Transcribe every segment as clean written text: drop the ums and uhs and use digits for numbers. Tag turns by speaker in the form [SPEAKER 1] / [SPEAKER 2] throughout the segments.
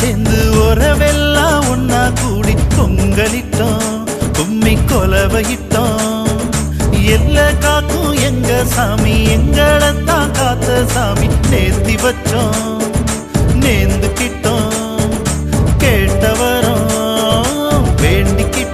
[SPEAKER 1] சேர்ந்து உறவெல்லாம் ஒன்னா கூடி பொங்கலிட்டோம், கும்மி கொலவையிட்டோம். எல்ல காக்கும் எங்க சாமி, எங்களைத்தான் காத்த சாமி. நேர்த்தி வச்சோம், நேர்ந்துக்கிட்டோம், கேட்டவரும் வேண்டிக்கிட்டோம்.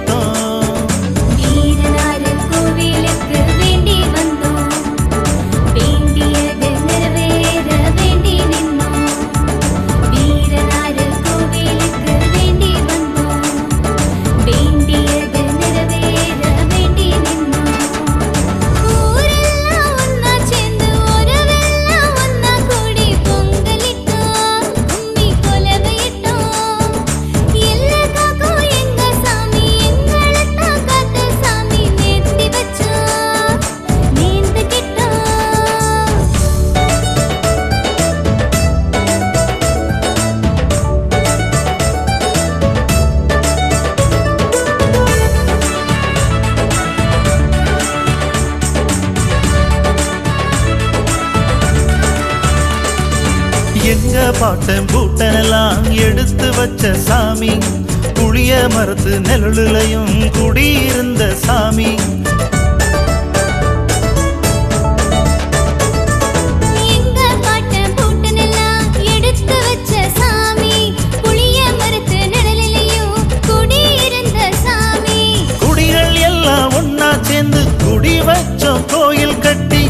[SPEAKER 1] எங்க பாட்டன் பூட்டனெல்லாம் எடுத்து வச்ச சாமி, புளிய மரத்து நெல்லுலையும் குடியிருந்த சாமி. குடிகள் எல்லாம் ஒன்னா சேர்ந்து குடி வச்சோம் கோயில் கட்டி.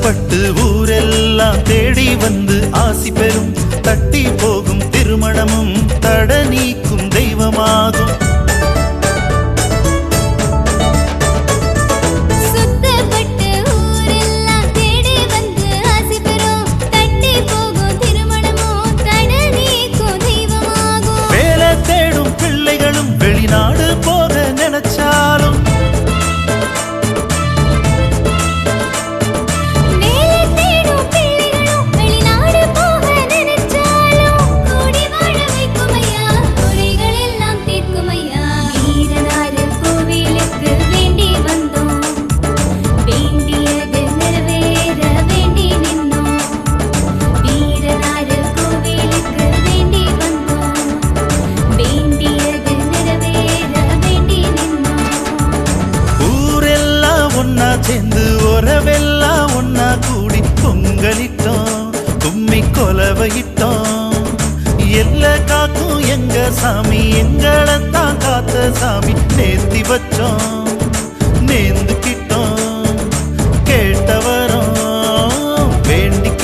[SPEAKER 1] பட்டு ஊரெல்லாம் தேடி வந்து ஆசி பெறும், தட்டி போகும் திருமணமும் தட நீக்கும் தெய்வமாகும். வேலை தேடும் பிள்ளைகளும் வெளிநாடு போக நினைச்சாலும் சேர்ந்து உறவெல்லாம் ஒன்னா கூடி பொங்கலிட்டோம், கும்மி கொலவையிட்டோம். எல்ல காக்கும் எங்க சாமி, எங்களைத்தான் காத்த சாமி. நேர்த்தி வச்சோம், நேர்ந்துக்கிட்டோம், கேட்டவரும் வேண்டிக்கிட்டோம்.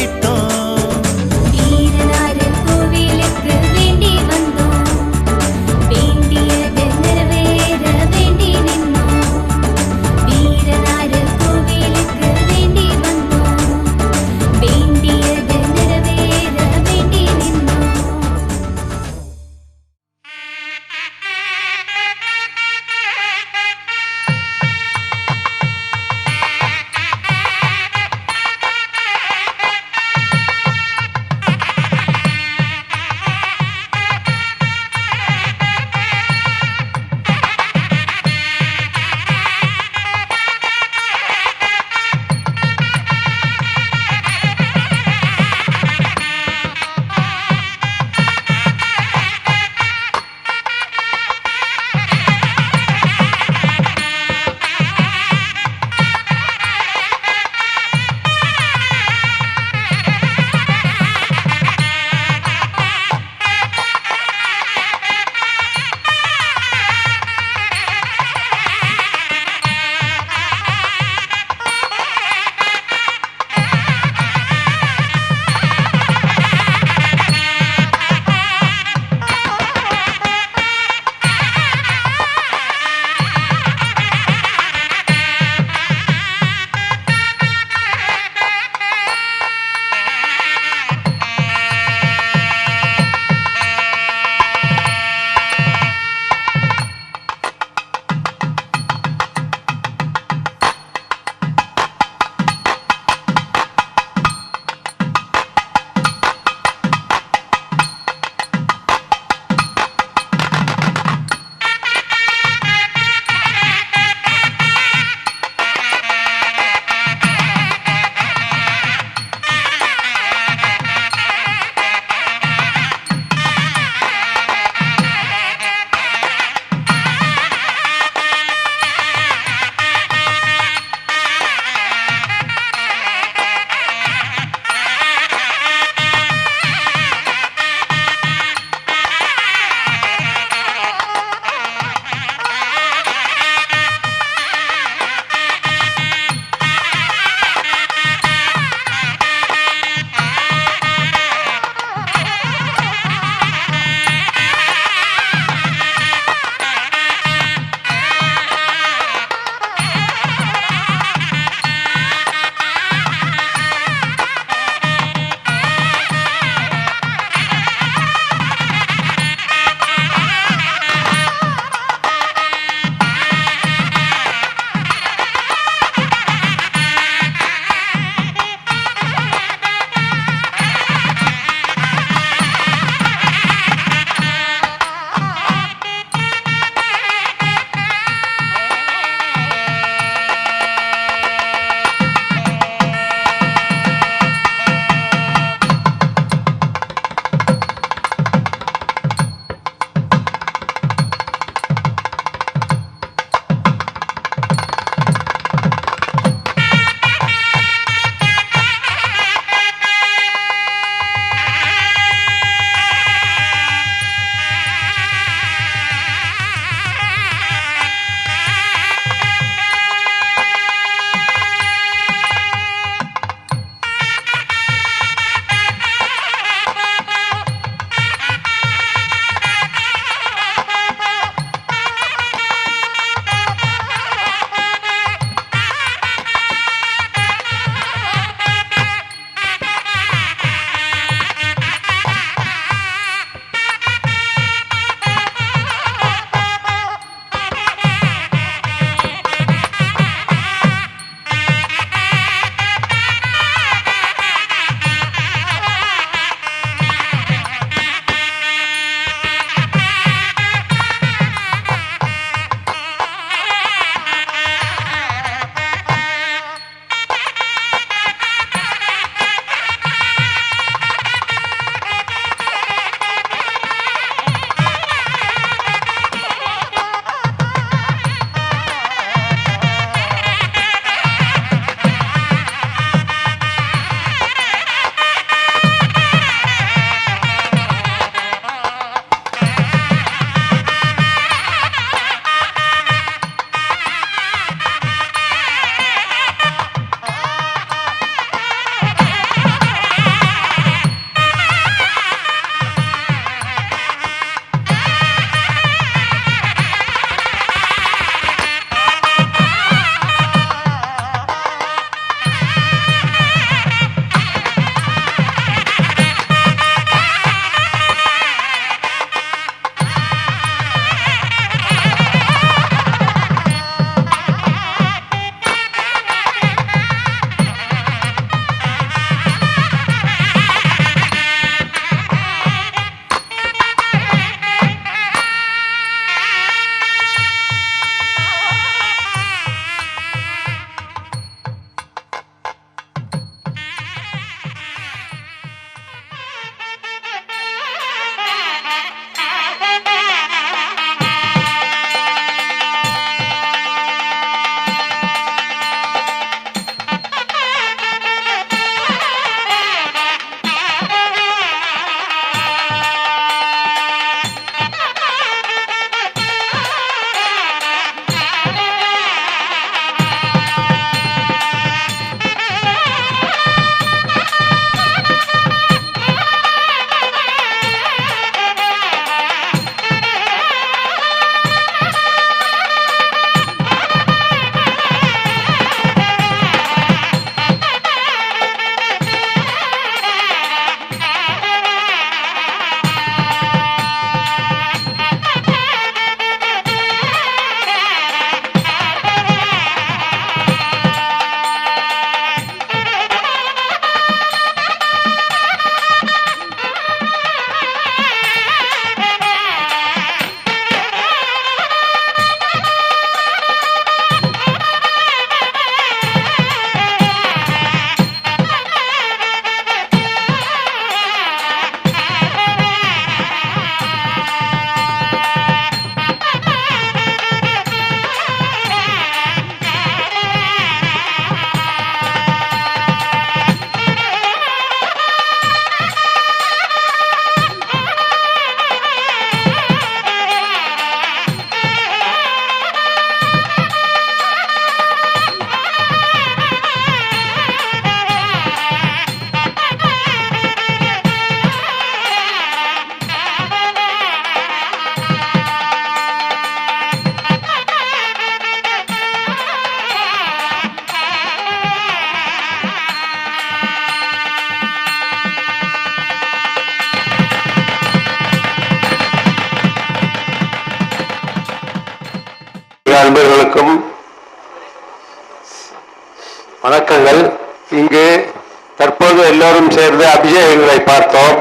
[SPEAKER 2] அனைவரும் சேர்ந்து அபிஷேகங்களை பார்த்தோம்.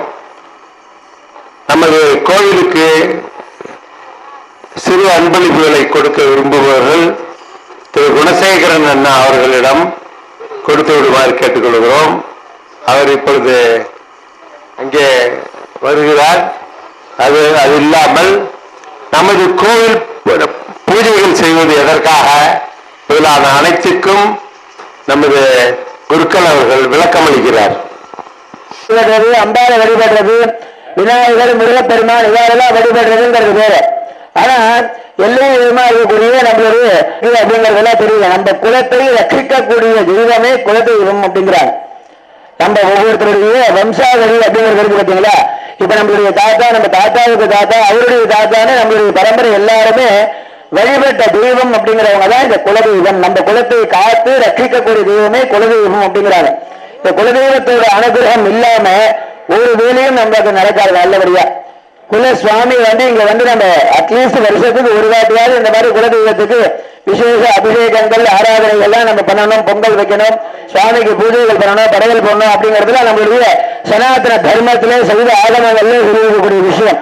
[SPEAKER 2] நமது கோயிலுக்கு சிறு அன்பளிப்புகளை கொடுக்க விரும்புபவர்கள் திரு குணசேகரன் அண்ணா அவர்களிடம் கொடுத்து விடுமாறு கேட்டுக்கொள்கிறோம். அவர் இப்பொழுது அங்கே வருகிறார். அது இல்லாமல் நமது கோவில் பூஜைகள் செய்வது எதற்காக முதலான அனைத்துக்கும் நமது குருக்கள் அவர்கள் விளக்கம் அளிக்கிறார்.
[SPEAKER 3] அம்பாவை வழிபடுறது, விநாயகர், முருகப்பெருமான் இவரெல்லாம் வழிபடுறதுங்கிறது வேறு. ஆனா எல்லா விதமா இருக்கக்கூடிய நம்மளுடைய அப்படிங்கறதெல்லாம் தெரியல. நம்ம குலத்தை ரட்சிக்கக்கூடிய தெய்வமே குலதெய்வம் அப்படிங்கிறாங்க. நம்ம ஒவ்வொருத்தருடைய வம்சாவளி அப்படிங்கிறது பார்த்தீங்களா. இப்ப நம்மளுடைய தாத்தா, நம்ம தாத்தாவுக்கு தாத்தா, அவருடைய தாத்தான்னு நம்மளுடைய பரம்பரை எல்லாருமே வழிபட்ட தெய்வம் அப்படிங்கிறவங்க தான் இந்த குலதெய்வம். நம்ம குலத்தை காத்து ரட்சிக்கக்கூடிய தெய்வமே குலதெய்வம் அப்படிங்கிறாங்க. இந்த குலதெய்வத்தோட அனுகிரகம் இல்லாம ஒரு வேலையும் நமக்கு நடக்காது நல்லபடியா. குல சுவாமி இங்க நம்ம அட்லீஸ்ட் வருஷத்துக்கு ஒரு வாட்டியாவது இந்த மாதிரி குலதெய்வத்துக்கு விசேஷ அபிஷேகங்கள் ஆராதனைகள்லாம் நம்ம பண்ணணும், பொங்கல் வைக்கணும், சுவாமிக்கு பூஜைகள் பண்ணணும், படையல் பண்ணணும் அப்படிங்கிறதுல நம்மளுடைய சனாதன தர்மத்திலே செய்த ஆகமங்கள்ல உருவாக்கக்கூடிய விஷயம்.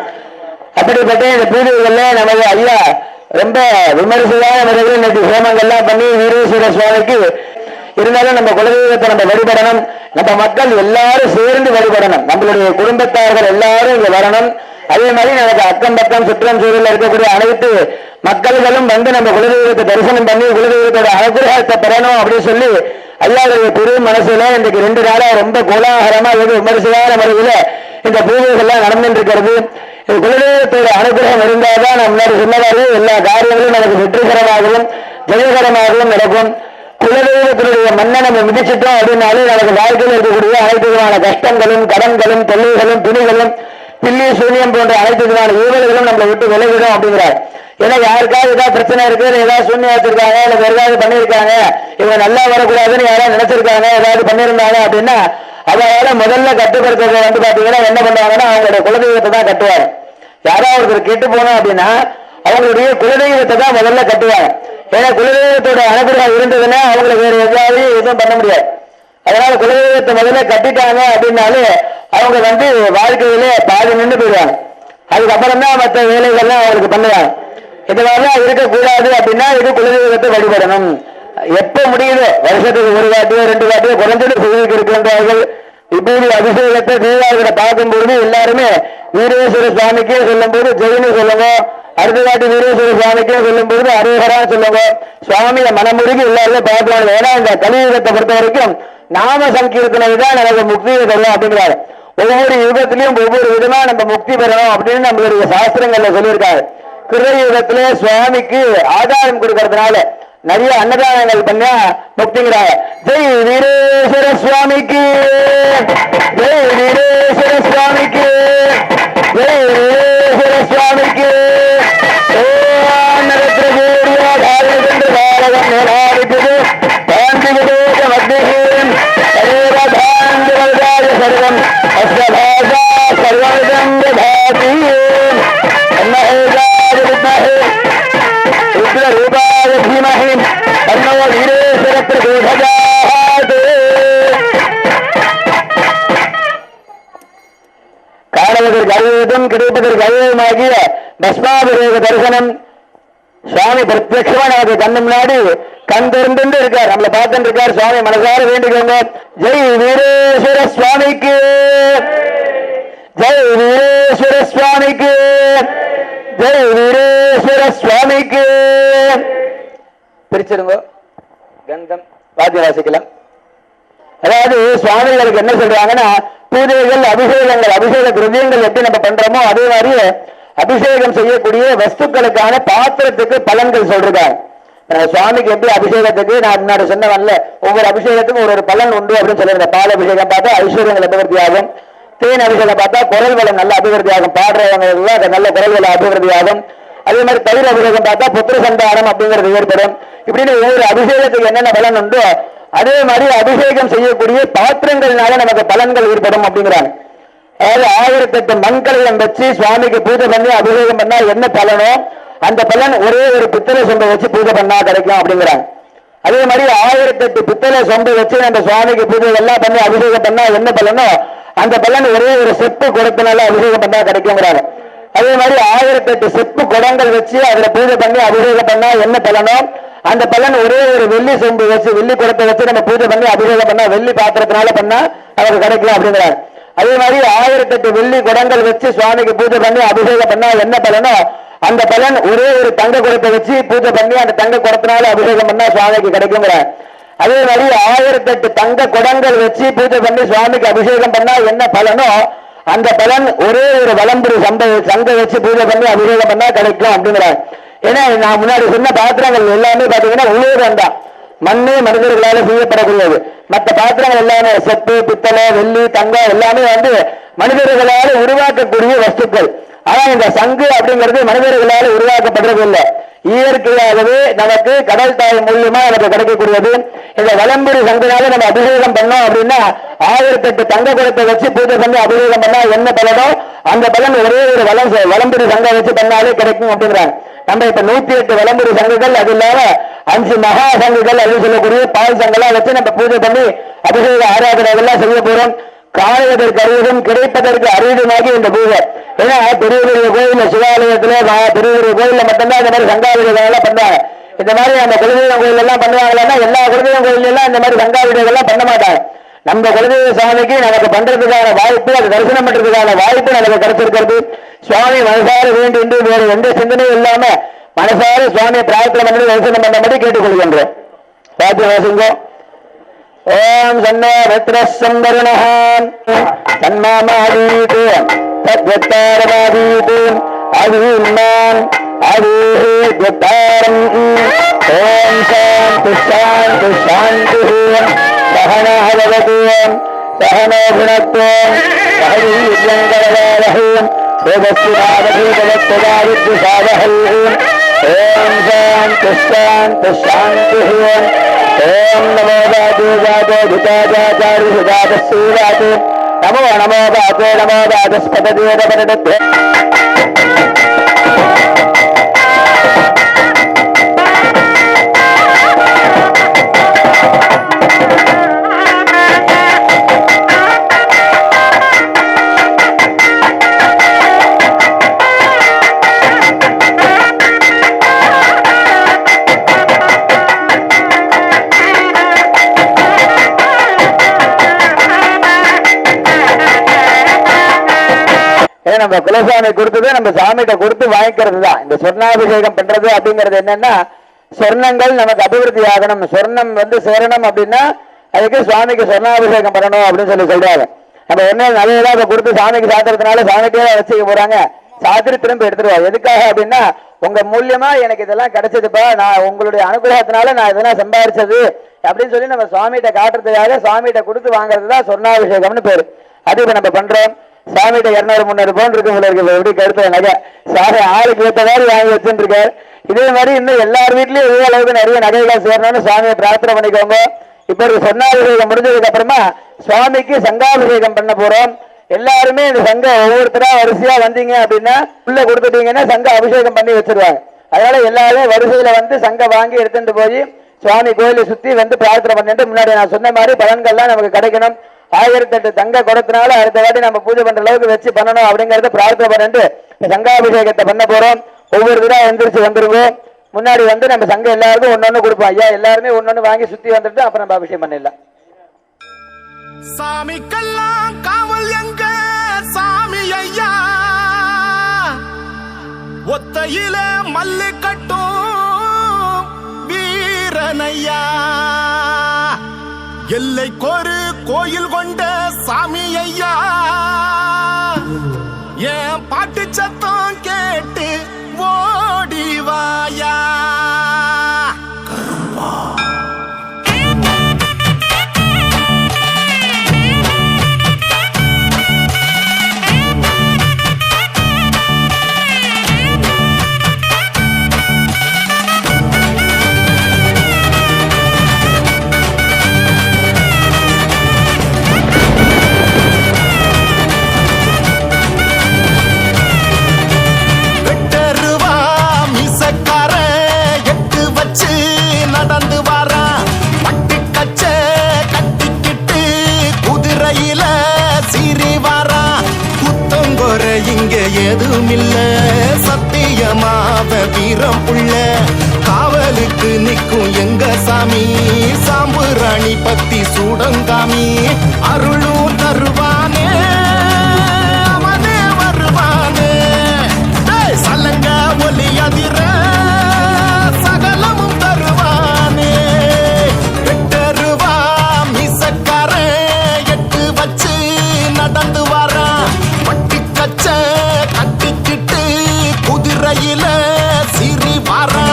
[SPEAKER 3] அப்படிப்பட்ட இந்த பூஜைகள்ல நமது ஐயா ரொம்ப விமரிசையான முறையில் இன்னைக்கு ஹோமங்கள்லாம் பண்ணி வீரேஸ்வர சுவாமிக்கு இருந்தாலும் நம்ம குலதெய்வத்தை நம்ம வழிபடணும். நம்ம மக்கள் எல்லாரும் சேர்ந்து வழிபடணும். நம்மளுடைய குடும்பத்தார்கள் எல்லாரும் இங்க வரணும். அதே மாதிரி நமக்கு அக்கம் பக்கம் சுற்றம் சூழலில் இருக்கக்கூடிய அனைத்து மக்கள்களும் நம்ம குலதெய்வத்தை தரிசனம் பண்ணி குலதெய்வத்தோட அனுகிரகத்தை பெறணும் அப்படின்னு சொல்லி ஐயாவுடைய பெரு மனசுல இன்றைக்கு 2 நாளா ரொம்ப கோலாகலமா விமரிசையான முறையில இந்த பூஜைகள்லாம் நடந்துட்டு இருக்கிறது. குலதெய்வத்தோட அனுகிரகம் இருந்தால்தான் நம்ம முன்னாடி சொன்னவாறு எல்லா காரியங்களும் நமக்கு வெற்றிகரமாகவும் ஜெயகரமாகவும் நடக்கும். குலதெய்வத்தினுடைய மண்ணை நம்ம மிதிச்சிட்டோம் அப்படின்னாலே நமக்கு வாழ்க்கையில் இருக்கக்கூடிய அனைத்து விதமான கஷ்டங்களும் கடன்களும் தொல்லைகளும் துணிகளும் பில்லி சூன்யம் போன்ற அனைத்து விதமான ஈவல்களும் நம்மளை விட்டு விலகிடும் அப்படிங்கிறார். ஏன்னா யாருக்காவது ஏதாவது பிரச்சனை இருக்கு, ஏதாவது சூன்யம் வச்சிருக்காங்க, இல்லை ஏதாவது பண்ணியிருக்காங்க, இவங்க நல்லா வரக்கூடாதுன்னு யாராவது நினைச்சிருக்காங்க, ஏதாவது பண்ணியிருந்தாங்க அப்படின்னா அவரால் முதல்ல கட்டுப்படுத்துறது பாத்தீங்கன்னா என்ன பண்ணுவாங்கன்னா அவங்களுடைய குலதெய்வத்தை தான் கட்டுவாங்க. யாராவது ஒருத்தர் கெட்டு போனோம் அப்படின்னா அவங்களுடைய குலதெய்வத்தை தான் முதல்ல கட்டுவாங்க. ஏன்னா குலதெய்வத்தோட அனுகிரகம் இருந்ததுன்னா அவங்களுக்கு வேற எதாவது எதுவும் பண்ண முடியாது. அதனால குலதெய்வத்தை முதல்ல கட்டிட்டாங்க அப்படின்னாலே அவங்க வாழ்க்கையிலே பாதி நின்று போயிடுவாங்க. அதுக்கப்புறம் தான் மற்ற வேலைகள்லாம் அவங்களுக்கு பண்ணுவாங்க. இந்த மாதிரிலாம் இருக்கக்கூடாது அப்படின்னா இது குலதெய்வத்தை வழிபடணும். எப்ப முடியுதோ வருஷத்துக்கு 1 வாட்டியோ 2 வாட்டியோ குறைஞ்சது செய்திக்கு இருக்கின்றார்கள். இப்படி அபிஷேகத்தை தீவிர பார்க்கும்போது எல்லாருமே வீரேஸ்வர சுவாமிக்கே சொல்லும் போது ஜெயினு சொல்லுங்க, அடுத்த வாட்டி வீரேஸ்வர சுவாமிக்கே சொல்லும் போது அரோகரா சொல்லுங்க. சுவாமியை மனமுருகி எல்லாருமே பார்க்கணும். ஏன்னா இந்த கலியுகத்தை பொறுத்த வரைக்கும் நாம சங்கீர்த்தனை தான் நமக்கு முக்தியை தரணும் அப்படிங்கிறாரு. ஒவ்வொரு யுகத்திலையும் ஒவ்வொரு விதமா நம்ம முக்தி பெறணும் அப்படின்னு நம்மளுடைய சாஸ்திரங்கள்ல சொல்லியிருக்காங்க. கிருத யுகத்திலே சுவாமிக்கு ஆதாரம் கொடுக்கறதுனால நிறைய அன்னதானங்கள் பண்ணா முக்திங்கிறாங்க. ஜெய் வீரேஸ்வர சுவாமிக்கு, ஜெய் வீரேஸ்வர சுவாமிக்கு, ஜெய் வீரேஸ்வர சுவாமிக்கு. சர்வம் அஸ்வபாஷா சர்வம் ததாதி ருத்ரரூபாய தீமஹி தன்னோ வீரேஸ்வர பிரச்சோதயாத். காணவதற்கு அறிவதும் கிடைப்பதற்கு அறிவுமாகிய பஸ்மாபிஷேக தரிசனம் சுவாமி பிரத்யட்சமா நமக்கு கண்ணு முன்னாடி கண் திறந்து இருக்கார். நம்மளை பார்த்துட்டு இருக்கார். சுவாமி மனசார வேண்டிக்கோங்க. ஜெய் வீரேஸ்வர சுவாமிக்கு, ஜெய் வீரேஸ்வர சுவாமிக்கு, ஜெய் வீரேஸ்வர சுவாமிக்கு. பிரிச்சிருங்க. கந்தம் வாத்தியம் வாசிக்கலாம். அதாவது சுவாமிகளுக்கு என்ன சொல்றாங்கன்னா பூஜைகள் அபிஷேகங்கள் அபிஷேக திரவியங்கள் எப்படி நம்ம பண்றோமோ அதே மாதிரி அபிஷேகம் செய்யக்கூடிய வஸ்துக்களுக்கான பாத்திரத்துக்கு பலன்கள் சொல்றாங்க. சுவாமிக்கு எப்படி அபிஷேகத்துக்கு நான் முன்னாடி சொன்னவன்ல ஒவ்வொரு அபிஷேகத்துக்கும் ஒரு பலன் உண்டு அப்படின்னு சொல்லியிருந்தேன். பால் அபிஷேகம் பார்த்தா ஐஸ்வர்யங்கள் அபிவிருத்தி ஆகும், தேன் அபிஷேகம் பார்த்தா குரல் வளம் நல்ல அபிவிருத்தி ஆகும், பாடுறவங்க அது நல்ல குரல் வளம் அபிவிருத்தி ஆகும். அதே மாதிரி தயிர் அபிஷேகம் பார்த்தா புத்திர சந்தானம் அப்படிங்கிறது ஏற்படும். இப்படின்னு ஒவ்வொரு அபிஷேகத்துக்கு என்னென்ன பலன் உண்டோ அதே மாதிரி அபிஷேகம் செய்யக்கூடிய பாத்திரங்கள்னால நமக்கு பலன்கள் ஏற்படும் அப்படிங்கிறாங்க. அதாவது 1008 மண்கலம் வச்சு சுவாமிக்கு பூஜை பண்ணி அபிஷேகம் பண்ணா என்ன பலனோ அந்த பலன் ஒரே ஒரு பித்தளை சொம்பை வச்சு பூஜை பண்ணா கிடைக்கும் அப்படிங்கிறாங்க. அதே மாதிரி 1008 பித்தளை சொம்பு வச்சு நம்ம சுவாமிக்கு பூஜை எல்லாம் பண்ணி அபிஷேகம் பண்ணா என்ன பலனோ அந்த பலன் ஒரே ஒரு செப்பு குடத்தினால அபிஷேகம் பண்ணா கிடைக்குங்கிறாங்க. அதே மாதிரி 1008 செப்பு குடங்கள் வச்சு அதுல பூஜை பண்ணி அபிஷேகம் பண்ணா என்ன பலனோ அந்த பலன் ஒரே ஒரு வெள்ளி சொம்பு வச்சு வெள்ளி குடத்தை வச்சு நம்ம பூஜை பண்ணி அபிஷேகம் பண்ணா வெள்ளி பாத்திரத்தினால பண்ணா அவருக்கு கிடைக்கும் அப்படிங்கிறாங்க. அதே மாதிரி 1008 வெள்ளி குடங்கள் வச்சு சுவாமிக்கு பூஜை பண்ணி அபிஷேகம் பண்ணா என்ன பலனோ அந்த பலன் ஒரே ஒரு தங்க குடத்தை வச்சு பூஜை பண்ணி அந்த தங்க குடத்தினால அபிஷேகம் பண்ணா சுவாமிக்கு கிடைக்குங்கிறாங்க. அதே மாதிரி 1008 தங்க குடங்கள் வச்சு பூஜை பண்ணி சுவாமிக்கு அபிஷேகம் பண்ணா என்ன பலனோ அந்த பலன் ஒரே ஒரு வலம்புரி சங்க வச்சு பூஜை பண்ணி அபிஷேகம் பண்ணா கிடைக்கும் அப்படிங்கிறாங்க. ஏன்னா நான் முன்னாடி சொன்ன பாத்திரங்கள் எல்லாமே பாத்தீங்கன்னா உலோகம் தான், மண்ணு மனிதர்களால செய்யப்படக்கூடியது. மற்ற பாத்திரங்கள் எல்லாமே செப்பு பித்தளை வெள்ளி தங்கம் எல்லாமே மனிதர்களால் உருவாக்கக்கூடிய வஸ்துக்கள். ஆனா இந்த சங்கு அப்படிங்கிறது மனிதர்களால் உருவாக்கப்படுறது இல்லை, இயற்கையாகவே நமக்கு கடல் தாய் மூலியமா நமக்கு கிடைக்கக்கூடியது. இந்த வலம்புரி சங்குனால நம்ம அபிஷேகம் பண்ணோம் அப்படின்னா 1008 தங்க குடத்தை வச்சு பூஜை பண்ணி அபிஷேகம் பண்ணா என்ன பலனோ அந்த பலன் ஒரே ஒரு வலம்புரி சங்க வச்சு பண்ணாலே கிடைக்கும் அப்படிங்கிறாங்க. நம்ம இப்ப 108 வலம்புரி சங்குகள், அது இல்லாம 5 மகா சங்குகள் அப்படின்னு சொல்லக்கூடிய பால் சங்கெல்லாம் வச்சு நம்ம பூஜை பண்ணி அபிஷேக ஆராதனைகள் எல்லாம் செய்ய போறோம். காணுவதற்கு அரிதும் கிடைப்பதற்கு அரிதுமாகி இந்த பூஜை. ஏன்னா பெரிய பெரிய கோயில்ல சிவாலயத்துல பெரிய பெரிய கோயில்ல மட்டும்தான் இந்த மாதிரி சங்காபிஷேகம் எல்லாம் பண்றாங்க. இந்த மாதிரி அந்த குலதெய்வம் கோயில் எல்லாம் பண்ணுவாங்கன்னா எல்லா குலதெய்வம் கோயில் எல்லாம் இந்த மாதிரி சங்காபிஷேகம் எல்லாம் பண்ண மாட்டாங்க. நம்ம குலதெய்வ சுவாமிக்கு நமக்கு பண்றதுக்கான வாய்ப்பு, அது தரிசனம் பண்றதுக்கான வாய்ப்பு நமக்கு கிடைச்சிருக்கிறது. சுவாமி மனசார வேண்டி வேற எந்த சிந்தனையும் இல்லாம மனசார சுவாமியை பிரார்த்தனை பண்ணி தரிசனம் பண்ணபடி கேட்டுக்கொள்கின்றோம். பாத்தியம் வாசிங்கோ. ஓம் சன்னோ ரத்ரசம்பருணஹ தன்மாமாதீத் தத்வத்தாரமாதீத் அதீமான் அதீத்வத்தாரம். ஓம் சாந்தி சாந்தி சாந்தி. சஹனா பவது சஹனோ புனக்து சஹ வீர்யங்கரவாவஹை தேஜஸ்வினாவதீதவத்வதாவித்விஷாவஹை. ஓம் சாந்தி சாந்தி சாந்தி. ஓம் நமோ வாதே வாதோ துதாச்சாரி சுதாதஸ்ரீவாதே நமோ நமோ வாதே நமோ வாதஸ்பததேவபரடத்தே. நம்ம குலசாமி கொடுத்தது நம்ம சாமிகிட்ட கொடுத்து வாங்கிக்கிறது தான். இந்த சொர்ணாபிஷேகம் பண்றது அப்படிங்கிறது என்னன்னா, சொர்ணங்கள் நமக்கு அபிவிருத்தி ஆகணும், சொர்ணம் சேரணும் அப்படின்னா அதுக்கு சுவாமிக்கு சொர்ணாபிஷேகம் பண்ணணும் அப்படின்னு சொல்றாங்க. நம்ம என்ன நல்லதா கொடுத்து சாமிக்கு சாத்துறதுனால சாமிக்கே வச்சுக்க போறாங்க, சாத்திரி திரும்ப எடுத்துருவாங்க. எதுக்காக அப்படின்னா உங்க மூலியமா எனக்கு இதெல்லாம் கிடைச்சதுப்பா, நான் உங்களுடைய அனுகிரகத்தினால நான் இதெல்லாம் சம்பாதிச்சது அப்படின்னு சொல்லி நம்ம சுவாமிகிட்ட காட்டுறதுக்காக சுவாமிகிட்ட கொடுத்து வாங்குறது தான் சொர்ணாபிஷேகம்னு பேரு. அது இப்ப நம்ம பண்றோம். சாமிகிட்ட 200-300 பவுன் இருக்கு எப்படி கருத்து நகை சாமி ஆளுக்கு ஏற்ற மாதிரி வாங்கி வச்சுட்டு இருக்காரு. இதே மாதிரி இன்னும் எல்லார் வீட்லயும் இதே அளவுக்கு நிறைய நகைகள் சேரணும்னு சுவாமியை பிரார்த்தனை பண்ணிக்கோங்க. இப்ப சொர்ணாபிஷேகம் முடிஞ்சதுக்கு அப்புறமா சுவாமிக்கு சங்காபிஷேகம் பண்ண போறோம். எல்லாருமே இந்த சங்க ஒவ்வொருத்தரா வரிசையா வந்தீங்க அப்படின்னா உள்ள கொடுத்துட்டீங்கன்னா சங்க அபிஷேகம் பண்ணி வச்சிருவாங்க. அதனால எல்லாரும் வரிசையில சங்க வாங்கி எடுத்துட்டு போய் சுவாமி கோயிலை சுத்தி பிரார்த்தனை பண்ணிட்டு முன்னாடி நான் சொன்ன மாதிரி பலன்கள்லாம் நமக்கு கிடைக்கணும். 1008 தங்க குடத்தினால அடுத்த வாட்டி நம்ம பூஜை பண்ற அளவுக்கு வச்சு பண்ணணும் அப்படிங்கறத பிரார்த்தனை பண்ணிட்டு சங்காபிஷேகத்தை பண்ண போறோம். ஒவ்வொரு தடவை எந்திரிச்சு வந்துருவோம். முன்னாடி நம்ம சங்கம் எல்லாருக்கும் ஒன்னொன்னு கொடுப்போம். ஐயா எல்லாருமே ஒன்னொன்னு வாங்கி சுத்தி வந்துட்டு அப்புறம் நம்ம அபிஷேகம் பண்ணிடலாம்.
[SPEAKER 1] சாமிக்கெல்லாம் காவல் எங்க சாமி ஐயா, ஒத்தையில மல்லு கட்டும் வீரனையா, எல்லைக்கொரு கோயில் கொண்ட சாமி ஐயா, என் பாட்டு சத்தம் கேட்டு ஓடிவாயா. சீறி வாரா. குத்தங்கொர இங்க எதுவும் இல்ல, சத்தியமாவ வீரம் புள்ள. காவலுக்கு நிக்கும் எங்க சாமி, சாம்புராணி பத்தி சூடங்காமி. அருளும் தருவானே, அவனே வருவானே. டேய் சலங்க ஒலி அதிர சகலமும் தருவானே. வெட்டருவா மீசக்கார எட்டு வச்சு நடந்து வாரா. பட்டி கச்ச கட்டிக்கிட்டு குதிரையில சீறி வாரா.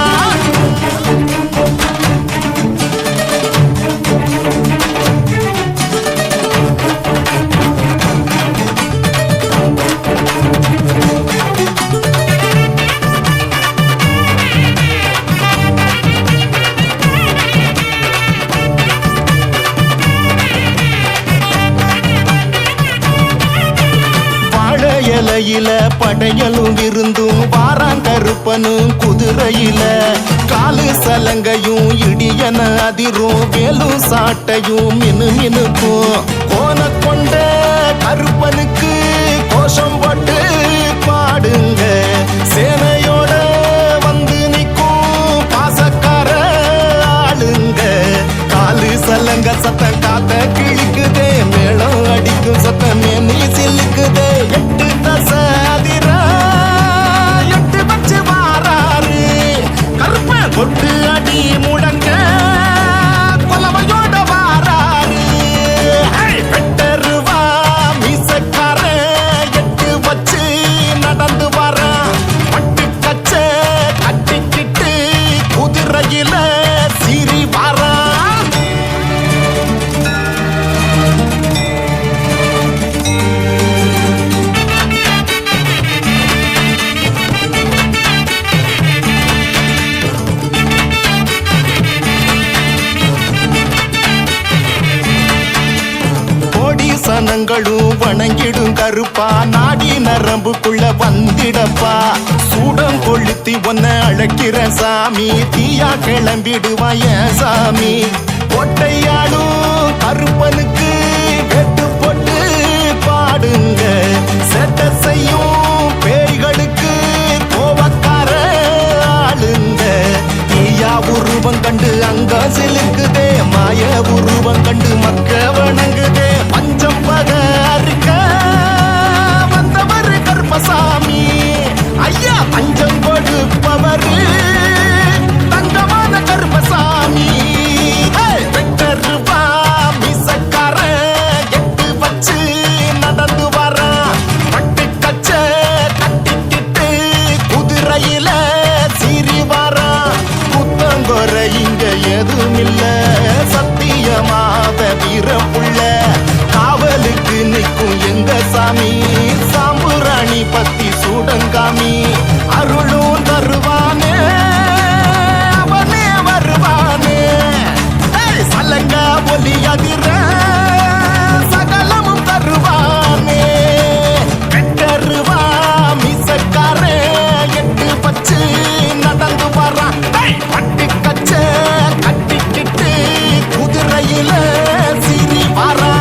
[SPEAKER 1] இலையில படையலும் விருந்தும் வாராங்கருப்பனும் குதிரையில. காலு சலங்கையும் இடியன அதிரும், வேலும் சாட்டையும் மினு மினுக்கும். கோன கொண்ட கருப்பனுக்கு கோஷம் போட்டு பாடுங்க. சேனையோட வந்து நிற்கும் பாசக்கார ஆளுங்க. காலு சலங்க சத்தம் காத்த கிழிக்குதே, மேளம் அடிக்கும் சத்தம் மேனி சில்லுக்குதே. எட்டு தசதிர எட்டு வச்சு வாராரு, கருப்ப கொட்டு அடி முடங்க கொலவையோட வாராரு. வெட்டருவா மீசக்கார எட்டு வச்சு நடந்து வர. பட்டு கச்ச கட்டிக்கிட்டு குதிரையில சீறி வாரா. சனங்களும் வணங்கிடும் கருப்பா, நாடி நரம்புக்குள்ள வந்திடப்பா. சூடம் கொளுத்தி ஒன்ன அழைக்கிற சாமி, தீயா கிளம்பிடுவாய சாமி. கோட்டையாடும் கருப்பனுக்கு வெட்டு போட்டு பாடுங்க. சேட்டை செய்யும் பேய்களுக்கு கோவக்கார ஆளுங்க. தீயா உருவம் கண்டு அங்க சிலுக்குதே, மாய உருவம் கண்டு மக்க வணங்குதே. பஞ்சம் பகருக்க வந்தவர் கருப்பசாமி, ஐயா பஞ்சம் கொடுப்பவர் தங்கமான கருப்பசாமி. வெட்டருவா மீசக்கார எட்டு வச்சு நடந்து வர. பட்டு கச்ச கட்டிக்கிட்டு குதிரையில சீறி வாரா. குத்தங்கொர இங்க எதுவும் இல்ல, சத்தியமாவ வீரம் புள்ள. காவலுக்கு நிற்கும் எங்க சாமி, சாம்புராணி பத்தி சூடங்காமி. அருளும் தருவானே, அவனே வருவானே. சலங்க ஒலி அதிர சகலமும் தருவானே. வெட்டருவா மீசக்கார எட்டு பச்சு நடந்து வரான். பட்டு கச்ச கட்டிக்கிட்டு குதிரையில சீறி வாரா.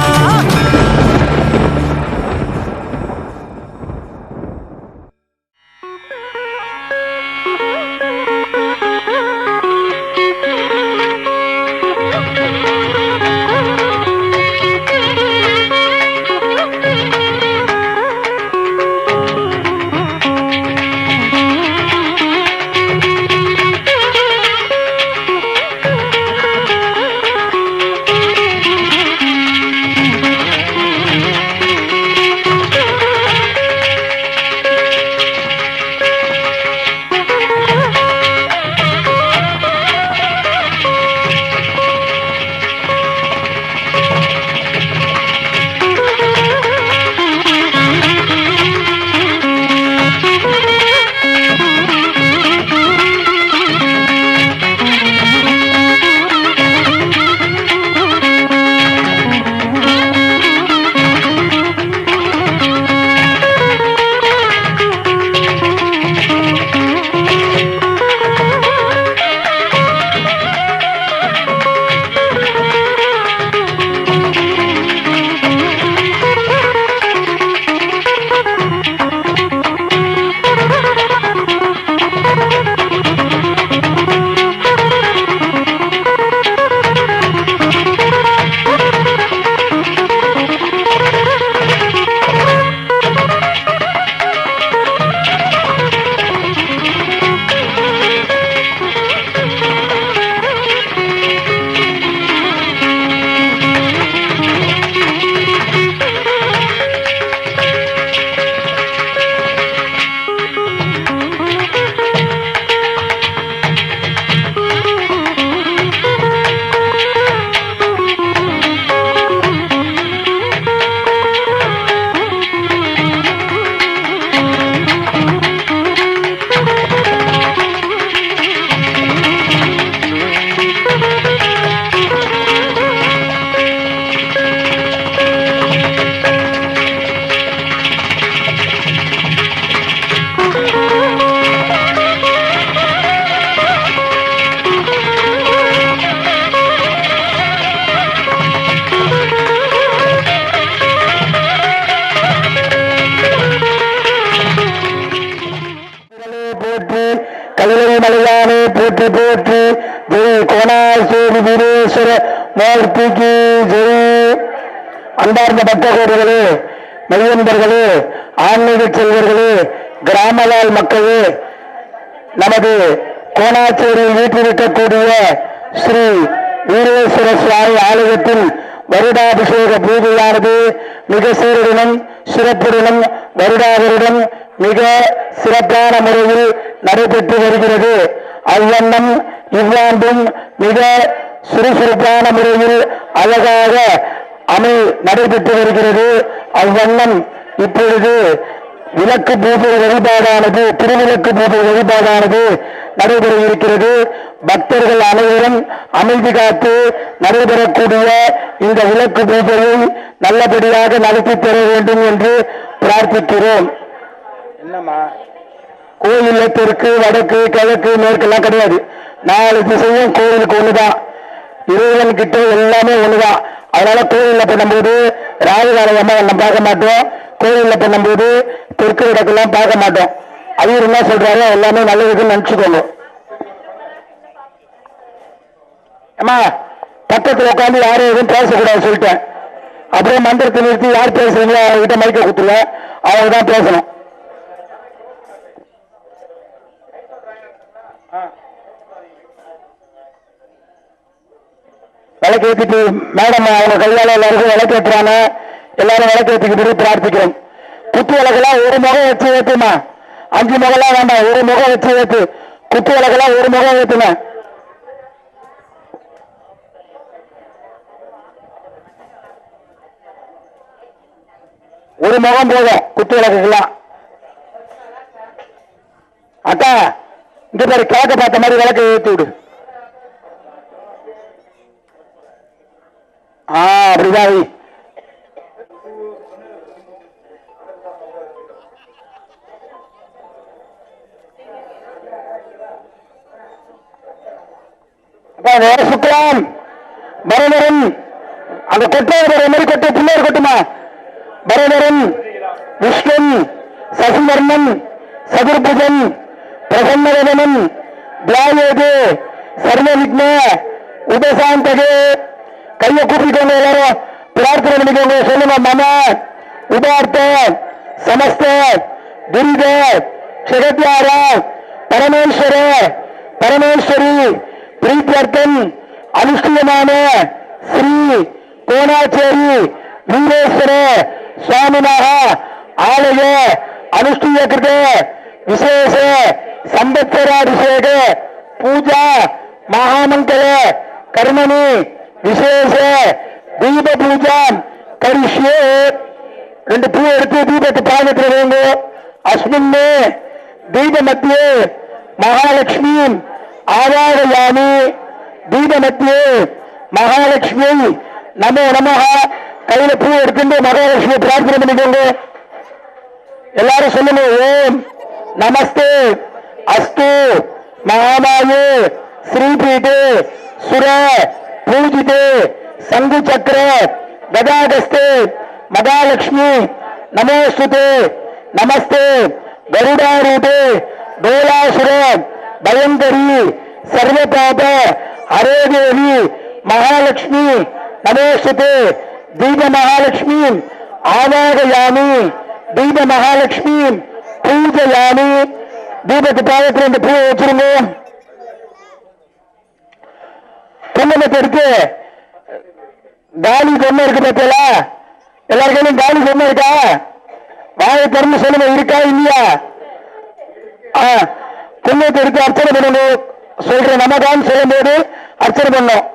[SPEAKER 3] பக்த கோடிகளே, மெய்யன்பர்களே, ஆன்மீக செல்வர்களே, கிராமவாழ் மக்களே, நமது கோணாச்சேரியில் வீட்டிருக்கக்கூடிய ஸ்ரீ வீரேஸ்வர சுவாமி ஆலயத்தில் வருடாபிஷேக பூஜையானது மிக சீருடனும் சிறப்புடனும் வருடாவருடன் மிக சிறப்பான முறையில் நடைபெற்று வருகிறது. அவ்வண்ணம் இவ்வாண்டும் மிக சுறுசுறுப்பான முறையில் அழகாக நடைபெற்று வருகிறது. அவ்வண்ணம் இப்பொழுது விளக்கு பூஜை வழிபாடானது, திருவிளக்கு பூஜை வழிபாடானது நடைபெற இருக்கிறது. பக்தர்கள் அனைவரும் அமைதி காத்து நடைபெறக்கூடிய இந்த விளக்கு பூஜையை நல்லபடியாக நடத்தி தர வேண்டும் என்று பிரார்த்திக்கிறோம். என்னம்மா கோயில்ல தெற்கு வடக்கு கிழக்கு மேற்கெல்லாம் கிடையாது. 4 திசையும் கோயிலுக்கு ஒண்ணுதான், இறைவன் கிட்ட எல்லாமே ஒண்ணுதான். அதனால கோயில்ல பண்ணும்போது ராகுகாலமா நம்ம பார்க்க மாட்டோம், கோயில்ல பண்ணும்போது தெற்கு வடக்கெல்லாம் பார்க்க மாட்டோம். அவர் என்ன சொல்றாரு, எல்லாமே நல்லதுன்னு நினைச்சுக்கோங்க. அம்மா பக்கத்துல உட்காந்து யாரும் எதுவும் பேசக்கூடாது சொல்லிட்டேன். அப்படியே மந்திரத்தை நிறுத்தி யார் பேசுறீங்களோ அவங்ககிட்ட மைக்க கொடுத்துருவ, அவங்க தான் பேசணும். விளக்கேற்றிட்டு மேடம் அவங்க கையால எல்லாருக்கும் விளக்கேற்றுறாங்க. எல்லாரும் விளக்கேற்றிக்கிட்டு பிரார்த்திக்கிறோம். குத்து விளக்கெல்லாம் ஒரு முகம் வச்சு ஏற்றுமா, 5 முகம்லாம் வேண்டாம், ஒரு முகம் வச்சு ஏற்று. குத்து விளக்கெல்லாம் ஒரு முகம் ஏற்றுங்க. ஒரு முகம் போதும் குத்து விளக்குலாம். அக்கா இங்க பேரு கிழக்க பார்த்த மாதிரி விளக்கு ஏற்றி விடு. அப்படிதான் சுக்லாம் பரதரன் அந்த கொட்டை மாதிரி கொட்டை பிள்ளையர் கொட்டுமா. பரதரன் விஷ்ணன் சசிவர்ணன் சதுர்புஜன் பிரசன்னவதனன் தியாயேது சர்வவிக்ன உபசாந்தகே. கையை கூப்பிக்கோங்க, எல்லாரும் பிரார்த்தனை பண்ணிக்கோங்க. சொல்லுங்க, மம உபார்த்த சமஸ்த துரித ஜெகத்யார பரமேஸ்வர பரமேஸ்வரி பிரீத்தியர்த்தன் அனுஷ்டியமான ஸ்ரீ கோணாச்சேரி வீரேஸ்வர சுவாமினாக ஆலய அனுஷ்டிய கிருத விசேஷ சம்பத்சராபிஷேக பூஜா மகாமங்கல கர்மணி விசேஷ தீப பூஜா கரிஷ்யே. 2 பூ எடுத்து தீபத்தை பாதத்தில் வைங்க. அஸ்மின்னே தீப மத்தியே மகாலட்சுமி ஆவாகயாமி. தீப மத்தியே மகாலட்சுமி நமோ நமஹ. கையில பூ எடுத்துட்டு மகாலட்சுமியை பிரார்த்தனை பண்ணிக்கோங்க. எல்லாரும் சொல்லுங்க, ஓம் நமஸ்தே அஸ்து மகாமாயே ஸ்ரீபீடே சுர பூஜிதே சங்கு சக்கர கதாகஸ்தே மகாலட்சுமி நமோஸ்துதே நமஸ்தே கருடாரூபே டோலாசுர பயங்கரி சர்வபாப ஹரே தேவி மகாலட்சுமி நமோஸ்துதே. தீப மகாலட்சுமி ஆவாகயாமி. தீப மகாலட்சுமி பூஜையாமி. தீபத்து பாதத்தில் இந்த பூ வச்சிருங்க. குங்குமத்தை இருக்கு, காலி பொம்மை இருக்கு பார்த்தல, எல்லாருக்கும் காலி பொம்மை இருக்கா? வாயை திறந்து சொல்லுங்க, இருக்கா இல்லையா? குங்குமத்தை இருக்கு, அர்ச்சனை பண்ணணும். சொல்ற நமகான்னு சொல்லும் போது அர்ச்சனை பண்ணும்.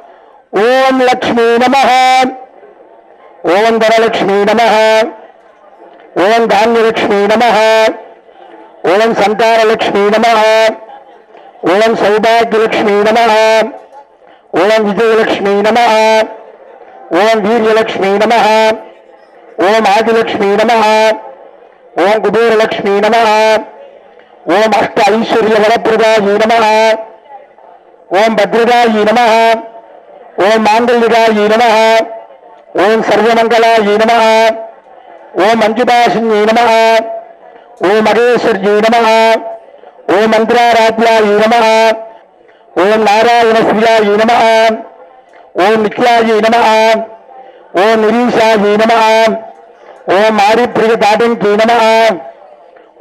[SPEAKER 3] ஓம் லக்ஷ்மி நமஹ, ஓம் தனலட்சுமி நமஹ, ஓம் தானியலட்சுமி நமஹ, ஓம் சந்தானலட்சுமி நமஹ, ஓம் சௌபாகியலட்சுமி நமஹ, ஓம் விஜயலட்சுமி நமஹ, ஓம் வீரியலட்சுமி நமஹ, ஓம் ஆதிலட்சுமி நமஹ, ஓம் குபேரலட்சுமி நமஹ, ஓம் அஷ்ட ஐஸ்வர்ய வரப்பிரதாயி நமஹ, ஓம் பத்ரதாயி நமஹ, ஓம் மாங்கல்யதாயி நமஹ, ஓம் சர்வமங்களாயி நமஹ, ஓம் மஞ்சுபாசின்யை நமஹ, ஓம் மகேஸ்வர்யை நமஹ, ஓம் மந்திராராத்யாயி நமஹ, ஓம் நாராயணஸ்ரீயாயி நமஹ, ஓம் நித்யாயி நமஹ, ஓம் நிரீஷாஜி நம. ஓம் ஆரிப்பிரிய தாடங்கி நம.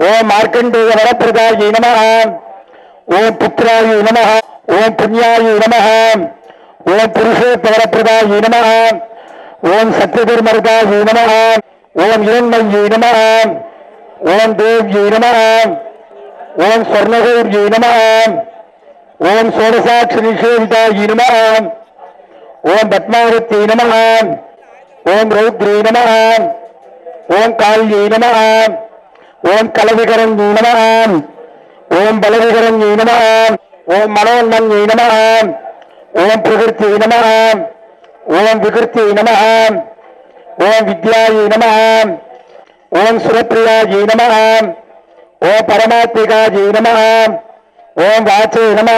[SPEAKER 3] ஓம் மார்க்கண்டேய வரப்பிரதாயி நம. ஓம் புத்திராயி நம. ஓம் புண்ணியாயி நம. ஓம் புருஷோத்தமரப்பிரதாயி நம. ஓம் சத்யதர்மரதாயி நம. ஓம் இரண்மயி நம. ஓம் தேவ்யி நம. ஓம் ஸ்வர்ணகௌர்யி நம. ஓம் சோடசாட்சி நிஷேவிதாயி நம. ஓம் பத்மாவதி நம. ஓம் ரௌத்ரி நம. ஓம் கால்யை நம. ஓம் கலவிகரண்யை நம. ஓம் பலவிகரண்யை நம. ஓம் மனோன்மன்யை நம. ஓம் பிரகிருத்தி நம. ஓம் விகிருத்தி நம. ஓம் வித்யாயை நம. ஓம் சுரப்பிரியாஜி நம. ஓம் பரமாத்மிகாஜி நம. ஓம் வாச்சே நம.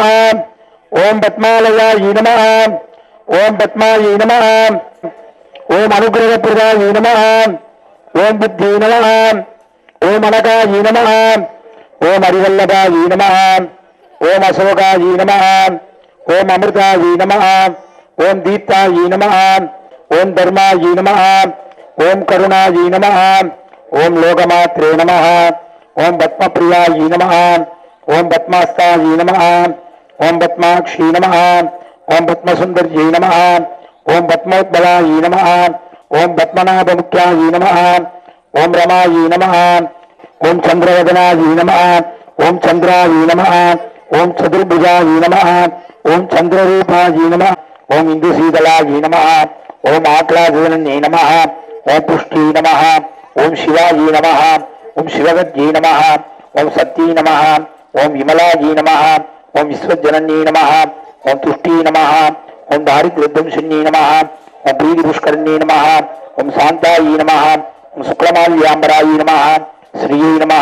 [SPEAKER 3] ஓம் பத்மாலயாயி நம. ஓம் பத்மாயி நம. ஓம் அனுகிரகப்பிரதாயி நம. ஓம் புத்தி நம. ஓம் அனகாயி நம. ஓம் அரிவல்லபாயி நம. ஓம் அசோகாயி நம. ஓம் அமிர்தாயி நம. ஓம் தீப்தாயி நம. ஓம் தர்மாயி நம. ஓம் கருணாயி நம. ஓம் லோகமாத்ரே நம. ஓம் பத்மபிரியாயி நம. ஓம் பத்மாஸ்தாயி நம. ஓம் பத்மாக்ஷி நம. ஓம் பத்மசுந்தர்யை நம. ஓம் பத்மோத்பலாயி நம. ஓம் பத்மநாபமுக்கியாயி நம. ஓம் ரமாயி நம. ஓம் சந்திரவதனாயி நம. ஓம் சந்திராயி நம. ஓம் சதுர்புஜாயி நம. ஓம் சந்திரரூபாயி நம. ஓம் இந்துசீதலாயி நம. ஓம் ஆக்லாஜனன்யை நம. ஓம் புஷ்டி நம. ஓம் சிவாயி நம. ஓம் சிவகத்யை நம. ஓம் சக்தி நம. ஓம் விமலாஜி நம. ஓம் விஸ்வஜனன்யை நம. ஓம் துஷ்டி நம. ஓம் தாரித்ரத்வம்சின்யை நம. ஓம் பிரீதி புஷ்கரண்யை நம. ஓம் சாந்தாயி நம. ஓம் சுக்லமால்யாம்பராயி நம. ஸ்ரீயை நம.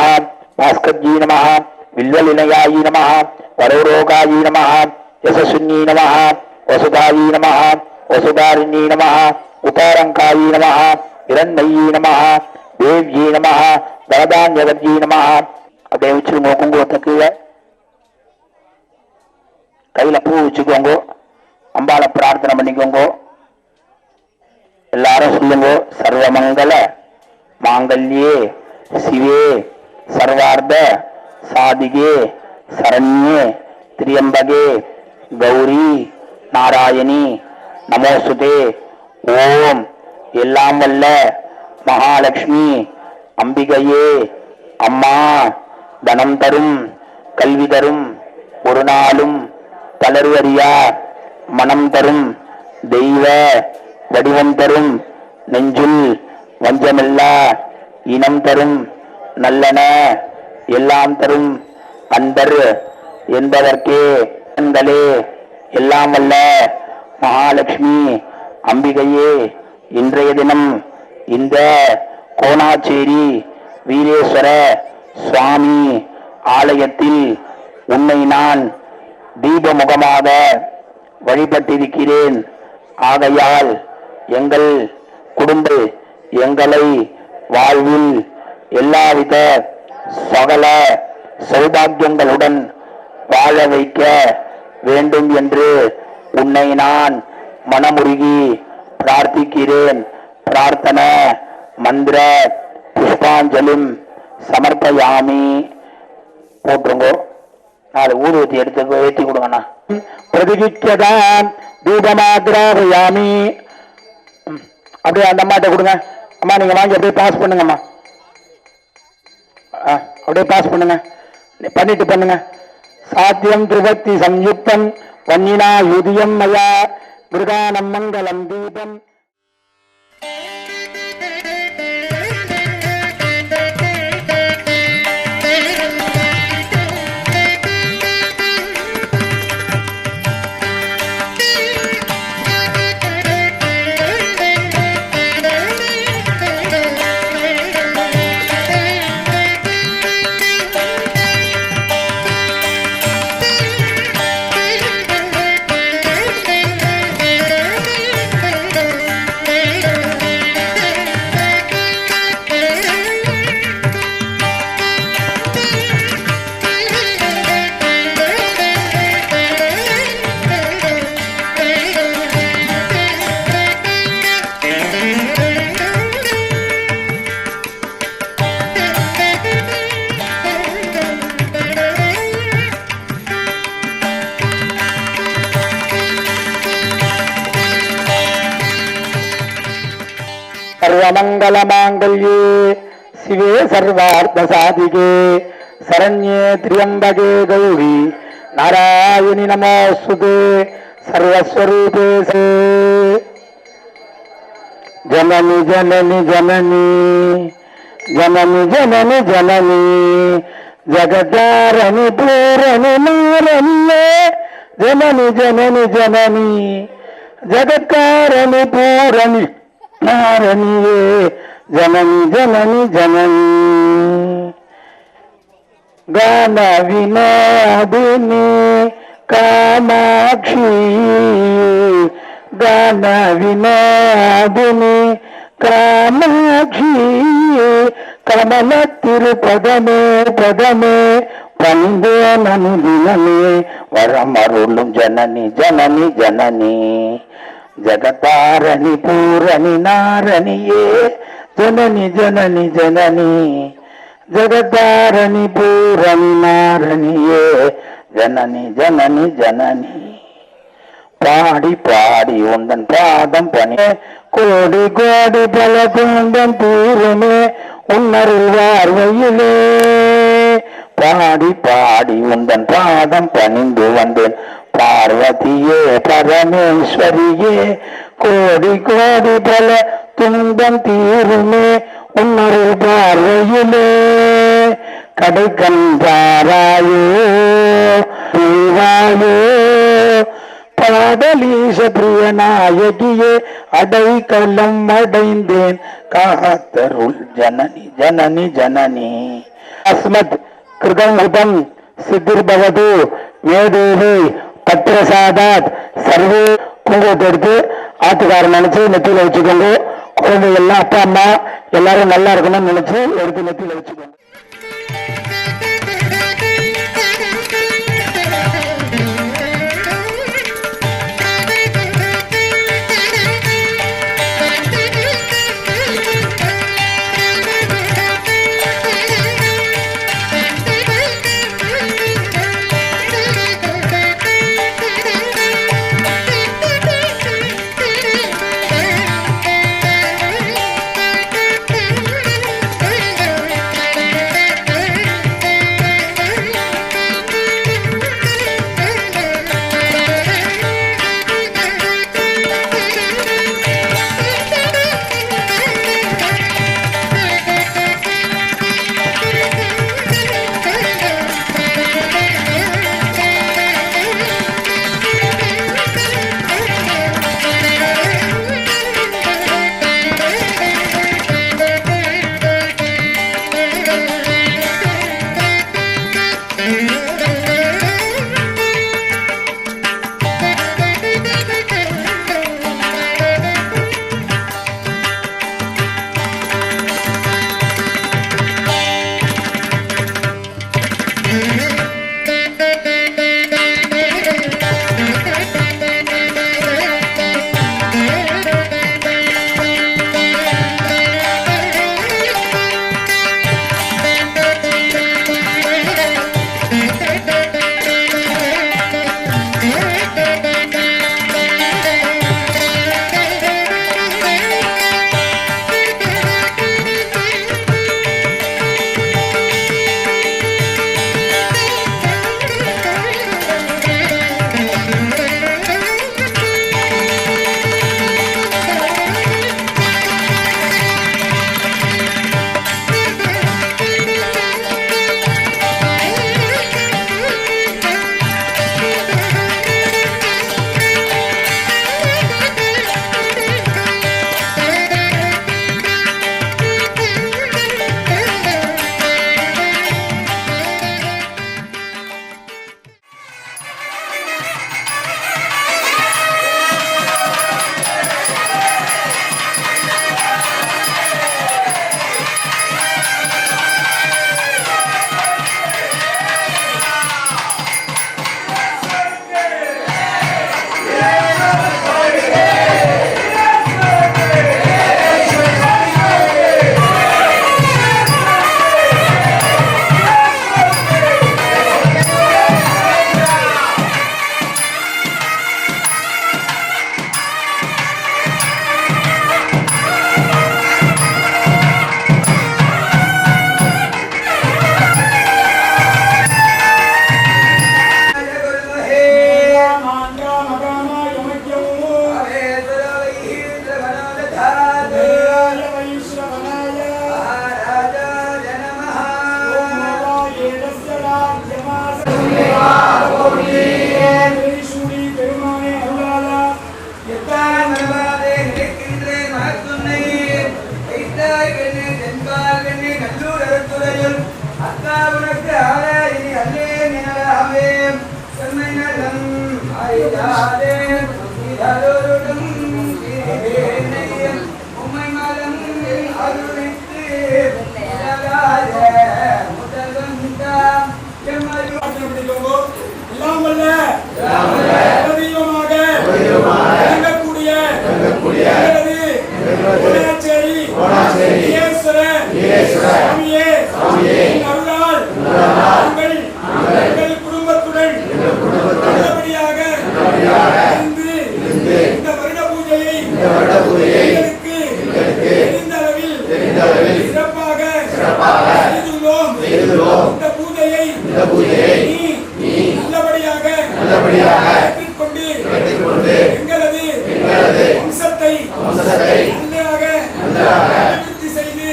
[SPEAKER 3] பாஸ்கர்ஜி நம. வில்வலினயாயி நம. வரோரோகாயி நம. யசஸ்வின்யை நம. வசுதாயி நம. வசுதாரிண்யை நம. உபாரங்காயி நம. இரண்மயி நம. தேவ்யி நம. வரதான்யவர்ஜி நம. அப்படியே வச்சுருங்க குங்குமத்தை கீழே. கையில பூ வச்சுக்கோங்க. அம்பாளை பிரார்த்தனை பண்ணிக்கோங்க. எல்லாரும் சொல்லுங்க. சர்வமங்கல மாங்கல்யே சிவே சர்வார்த்த சாதிகே சரண்யே திரியம்பகே கௌரி நாராயணி நமோசுதே. ஓம் எல்லாம் வல்ல மகாலட்சுமி அம்பிகையே அம்மா தனம் தரும் கல்வி தரும் ஒரு நாளும் தளர்வறியா மனம் தரும் தெய்வ வடிவம் தரும் நெஞ்சுள் வஞ்சமில்லா இனம் தரும் நல்லன எல்லாம் தரும் அன்பர் என்பதற்கே எல்லாம் வல்ல மகாலட்சுமி அம்பிகையே இன்றைய தினம் இந்த கோணாச்சேரி வீரேஸ்வர சுவாமி ஆலயத்தில் உன்னை நான் தீபமுகமாக வழிபட்டிருக்கிறேன். ஆகையால் எங்கள் குடும்ப எங்களை வாழ்வில் எல்லாவித சகல சௌபாகியங்களுடன் வாழ வைக்க வேண்டும் என்று உன்னை நான் மனமுருகி பிரார்த்திக்கிறேன். பிரார்த்தன மந்திர புஷ்பாஞ்சலிம் சமர்ப்பயாமி. போட்டுருங்கோ. நாலு ஊதுவத்தி எடுத்து ஏற்றி கொடுங்கண்ணா. பிரதிகிக்கதான் தீபமாகிராமி. அப்படியே அந்த அம்மாட்ட கொடுங்க. அம்மா நீங்க வாங்கி அப்படியே பாஸ் பண்ணுங்கம்மா. அப்படியே பாஸ் பண்ணுங்க. பண்ணிட்டு பண்ணுங்க. சாத்தியம் திரிபக்தி சம்யுக்தம் வன்னினா யுதியம் மயா மிருகானம் மங்களம் தீபம். सर्वमङ्गलमाङ्गल्ये शिवे सर्वार्थसाधिके शरण्ये त्र्यम्बके गौरी नारायणि नमोऽस्तुते सर्वस्वरूपे जननी जननी जननी जननी जननी जननी जगदारणी पूरणी नारण्ये जननी जननी जननी जगत्कारणि पूरणी नारण्ये जननी जननी जननी गान विनोदिनी कामाक्षी गान विनोदिनी कामाक्षी कमल तिरुपदमे पदमे पनिंदे ननु दिनमे वरमरुलुम जननी जननी जननी जगतारणी पूरणी नारण्ये जननी जननी जननी जगतारणी पूरणी नारण्ये जननी जननी जननी பாடி பாடி உந்தன் பாதம் பணி கோடி கோடி பல குந்தம் தூரமே உன்னருள் வாழ்வையிலே பாடி பாடி உந்தன் பாதம் பணிந்து வந்தேன் பார்வதியே பரமேஸ்வரியே கோடி கோடி பல துன்பம் தீருமே உன்னருள் பார்வையிலே கடைக்கண் பாராயோ தீவாயோ பாடலீச பிரிய நாயகியே அடைக்கலம் அடைந்தேன் காத்தருள் ஜனனி ஜனனி ஜனனி அஸ்மத் கிருதம் உதம் சித்திர்பவது மேதேவி பத்ரசாதாத் சர்வே குங்குமத்தை எடுத்து ஆத்துக்காரன் நினைச்சு நெத்தியில வச்சுக்கோங்க. குழந்தைகள்லாம் அப்பா அம்மா எல்லாரும் நல்லா இருக்கணும்னு நினைச்சு எடுத்து நெத்தியில வச்சுக்கோங்க.
[SPEAKER 4] குடும்பத்துடன் இந்த வருட பூஜையை சிறப்பாக செய்துள்ளோம். இந்த பூஜையை நீ நல்லபடியாக ஏற்றுக்கொண்டு எங்களது வம்சத்தை நன்றாக அபிவிருத்தி செய்து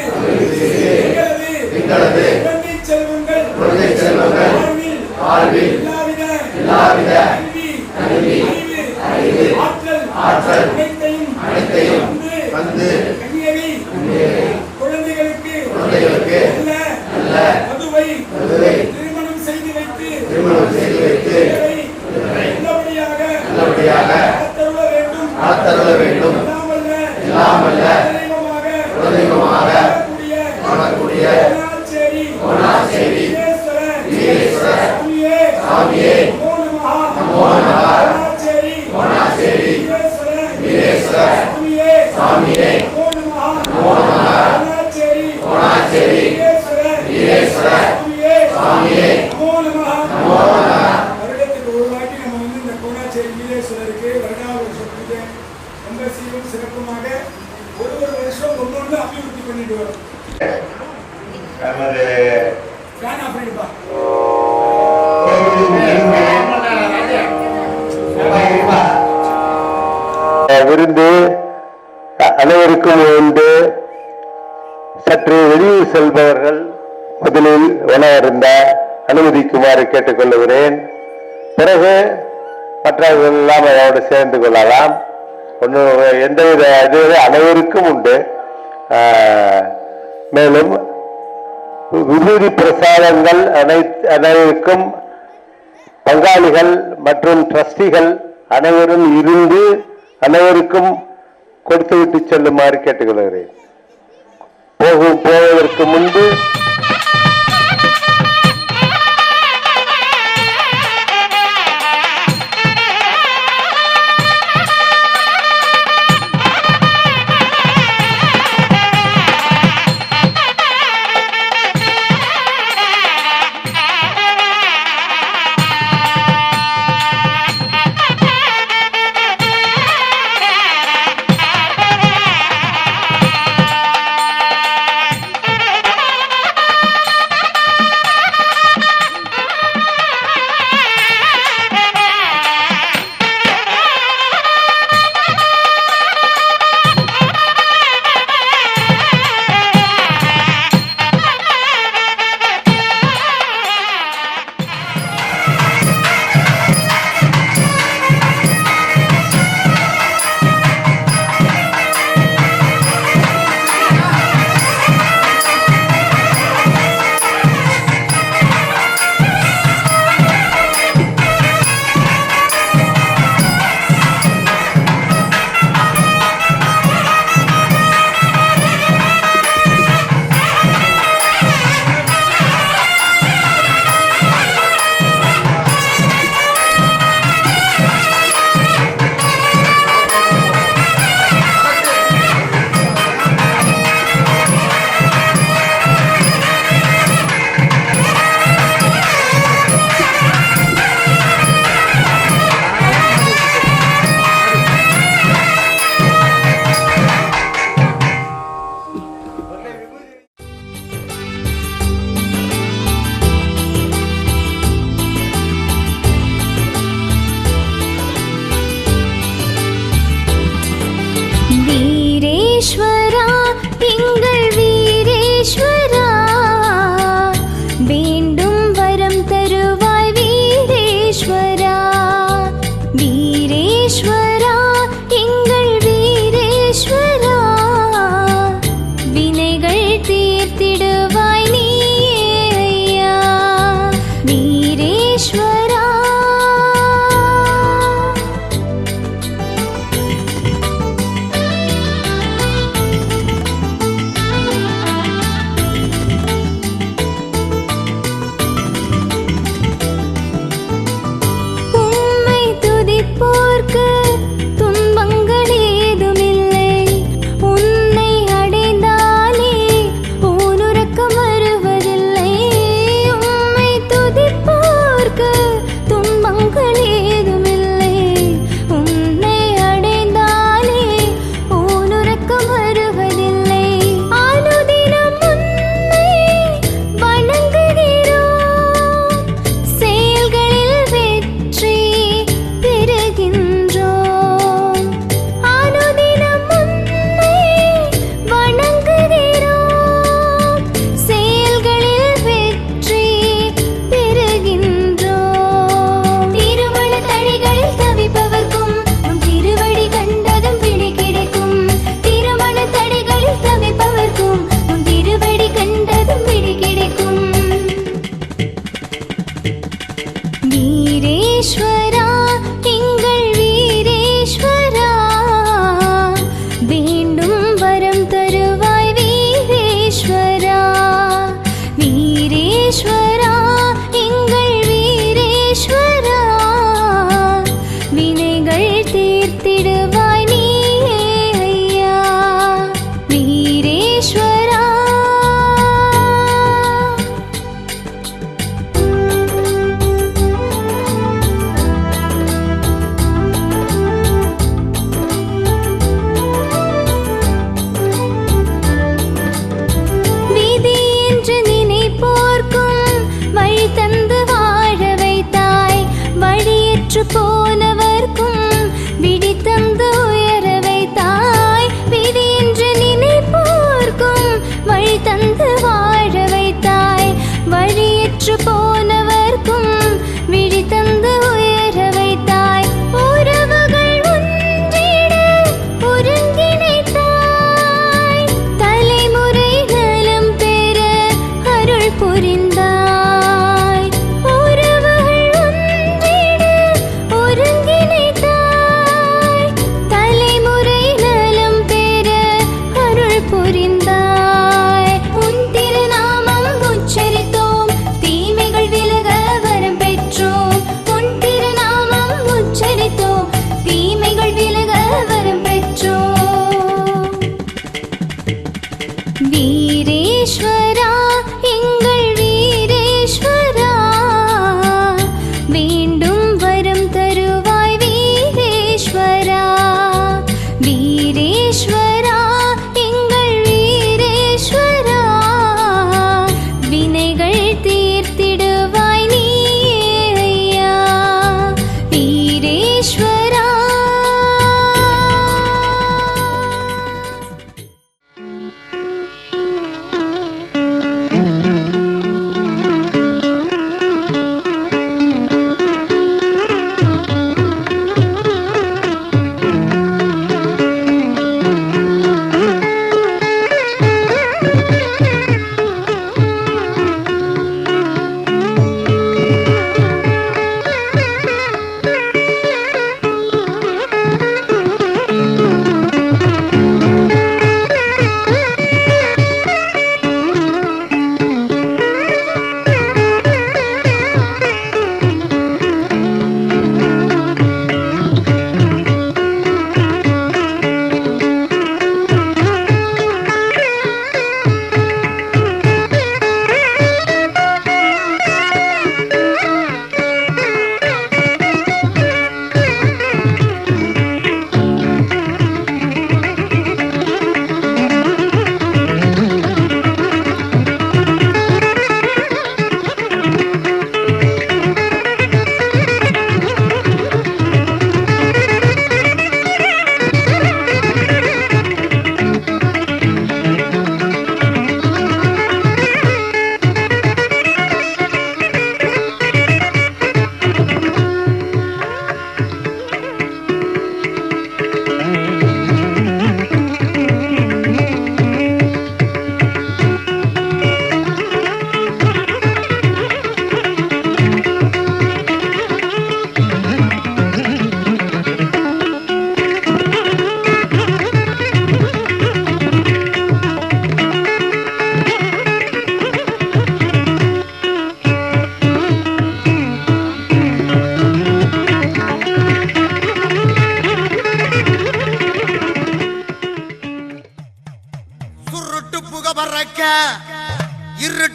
[SPEAKER 4] எங்களது குழந்தை செல்வங்கள் வாழ்வில் எல்லாவித கல்வி அறிவு ஆற்றல் அனைத்தையும் வந்து கன்னியகை குழந்தைகளுக்கு நல்ல மதுவை திருமணம் செய்து வைத்து நல்லபடியாக காத்தருள வேண்டும். எல்லாம் வல்ல தெய்வமாக வரக்கூடிய கோணாச்சேரி ஈஸ்வர சாமியே நமோ நமஹ. கோணாச்சேரி ஈஸ்வர சாமியே நமோ நமஹ. கோணாச்சேரி ஈஸ்வர சாமியே நமோ நமஹ. வருடத்துக்கு ஒரு வாட்டி நம்ம இந்த கோணாச்சேரி வீரேஸ்வரருக்கு வருடாவருஷம் பூஜை ரொம்ப சீரும் சிறப்புமாக ஒரு வருஷம் ஒன்னொன்று அபிவிருத்தி பண்ணிட்டு வரும்.
[SPEAKER 2] விருந்து அனைவருக்கும் உண்டு. சற்று வெளியில் செல்பவர்கள் முதலில் உணவருந்த அனுமதிக்குமாறு கேட்டுக்கொள்கிறேன். பிறகு மற்றவர்கள் எல்லாம் அதோடு சேர்ந்து கொள்ளலாம். ஒன்றும் எந்தவித இது அனைவருக்கும் உண்டு. மேலும் விபூதி பிரசாதங்கள் அனைவருக்கும் பங்காளிகள் மற்றும் டிரஸ்டிகள் அனைவரும் இருந்து அனைவருக்கும் கொடுத்துவிட்டு செல்லுமாறு கேட்டுக்கொள்கிறேன். போவதற்கு முன்பு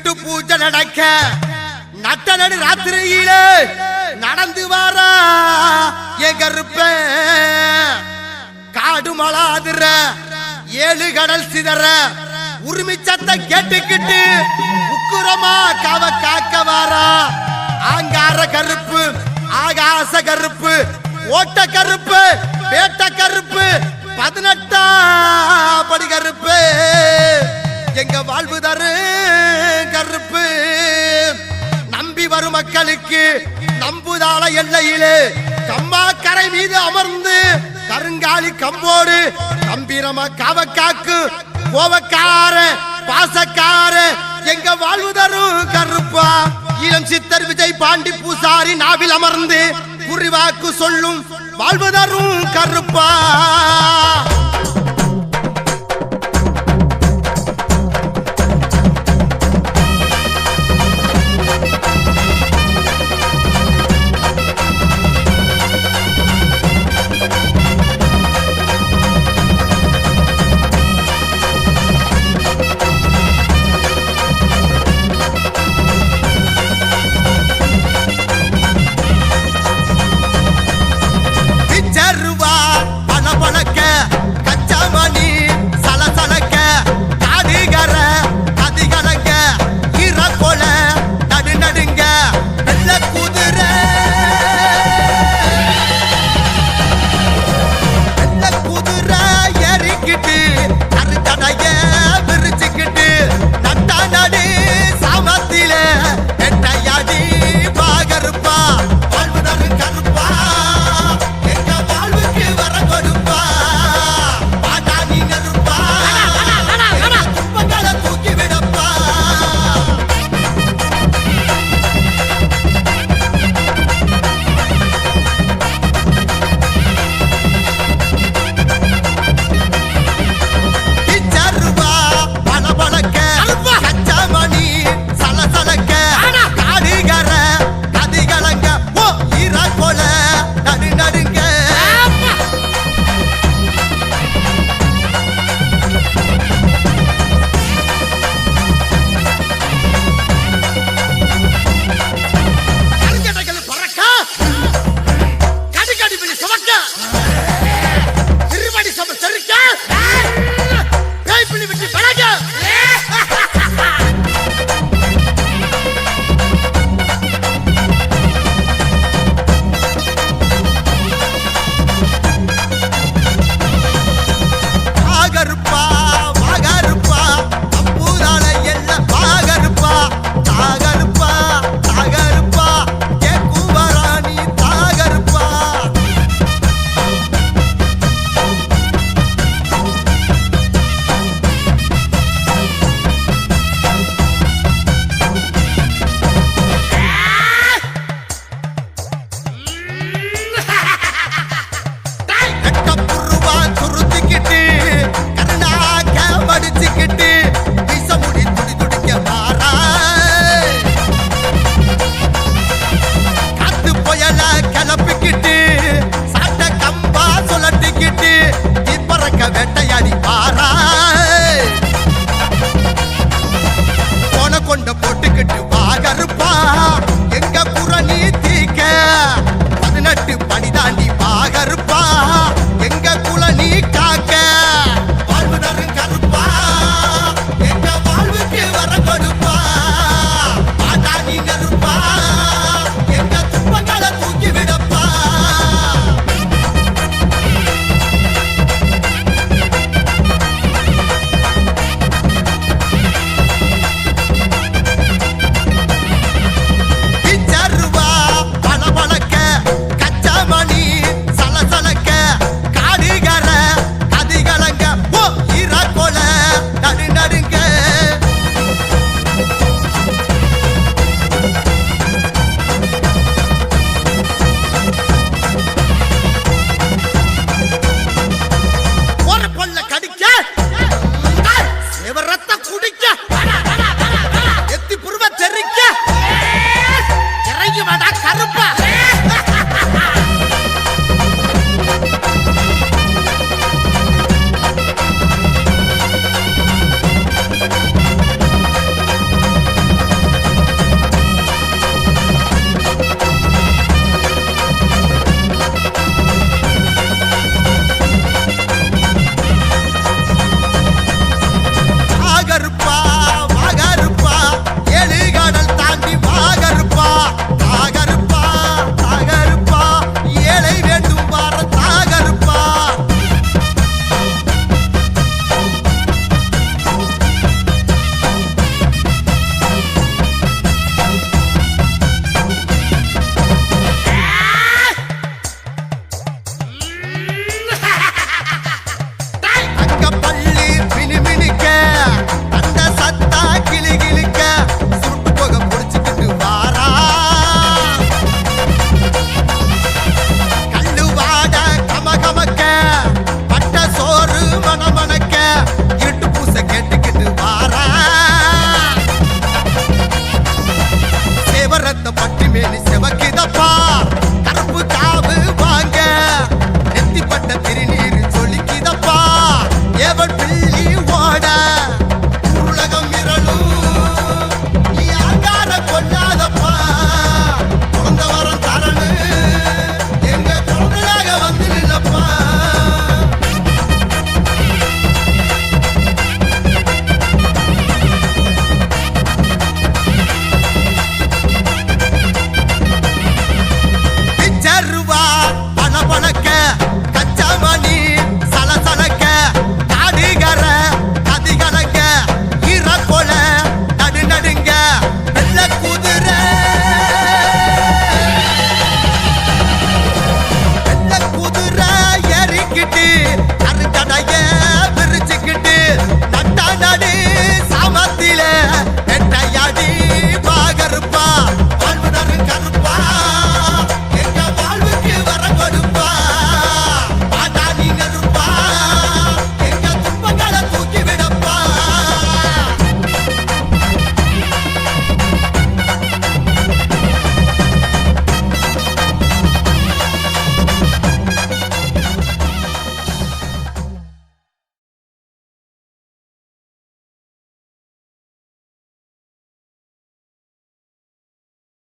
[SPEAKER 5] வீட்டு பூஜை நடக்க நட்ட நடு ராத்திரியில நடந்து வாரா என் கருப்ப காடு மலாதுற 7 கடல் சிதற உரிமை சத்த கேட்டுக்கிட்டு உக்குரமா காக்க வாரா ஆங்கார கருப்பு ஆகாச கருப்பு ஓட்ட கருப்பு பேட்ட கருப்பு 18ஆம் படி கருப்பு எங்க வாழ்வு தரு கருப்பு நம்பி வரும் மக்களுக்கு நம்புதாள எல்லையிலே கம்மா கரை மீது அமர்ந்து கருங்காலி கம்போடு கம்பீரமா காவக்காக்கு கோவக்கார பாசக்கார எங்க வாழ்வு தரும் கருப்பா இளம் சித்தர் விஜய் பாண்டி பூசாரி நாவில் அமர்ந்து குறிவாக்கு சொல்லும் வாழ்வு தரும் கருப்பா